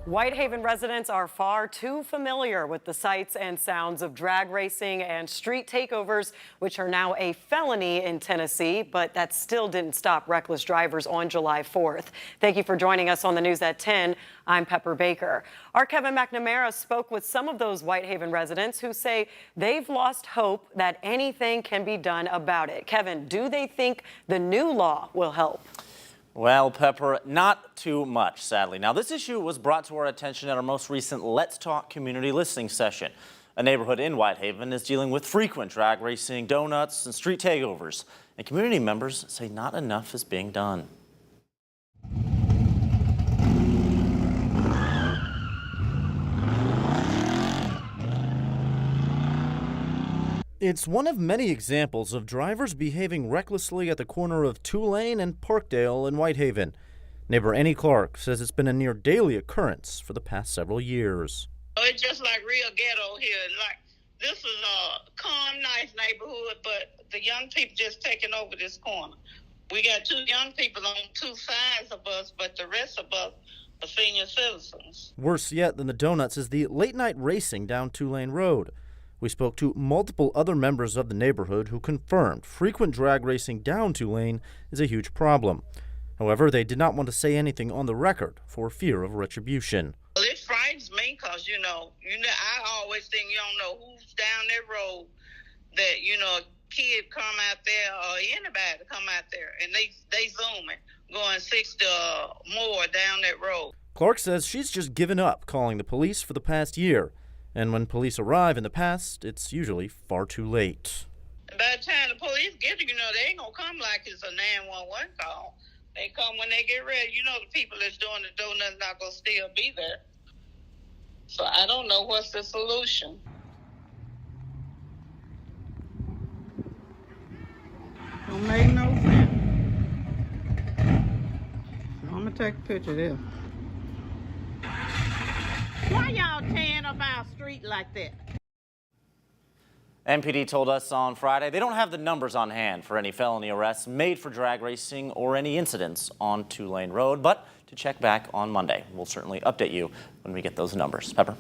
Whitehaven residents are far too familiar with the sights and sounds of drag racing and street takeovers, which are now a felony in Tennessee, but that still didn't stop reckless drivers on July 4th. Thank you for joining us on the news at 10. I'm Pepper Baker. Our Kevin McNamara spoke with some of those Whitehaven residents who say they've lost hope that anything can be done about it. Kevin, do they think the new law will help? Well, Pepper, not too much, sadly. Now, this issue was brought to our attention at our most recent Let's Talk community listening session. A neighborhood in Whitehaven is dealing with frequent drag racing, donuts, and street takeovers. And community members say not enough is being done. It's one of many examples of drivers behaving recklessly at the corner of Tulane and Parkdale in Whitehaven. Neighbor Annie Clark says it's been a near daily occurrence for the past several years. It's just like real ghetto here. Like, this is a calm, nice neighborhood, but the young people just taking over this corner. We got two young people on two sides of us, but the rest of us are senior citizens. Worse yet than the donuts is the late-night racing down Tulane Road. We spoke to multiple other members of the neighborhood who confirmed frequent drag racing down Tulane is a huge problem. However, they did not want to say anything on the record for fear of retribution. Well, it frightens me because, I always think you don't know who's down that road that, a kid come out there or anybody come out there and they zooming, going 60 or more down that road. Clark says she's just given up calling the police for the past year. And when police arrive in the past, it's usually far too late. By the time the police get there, they ain't gonna come like it's a 911 call. They come when they get ready. The people that's doing the donuts not gonna still be there. So I don't know what's the solution. Don't make no sense. I'm gonna take a picture of this. Why y'all tearing up our street like that? MPD told us on Friday they don't have the numbers on hand for any felony arrests made for drag racing or any incidents on Tulane Road, but to check back on Monday. We'll certainly update you when we get those numbers. Pepper?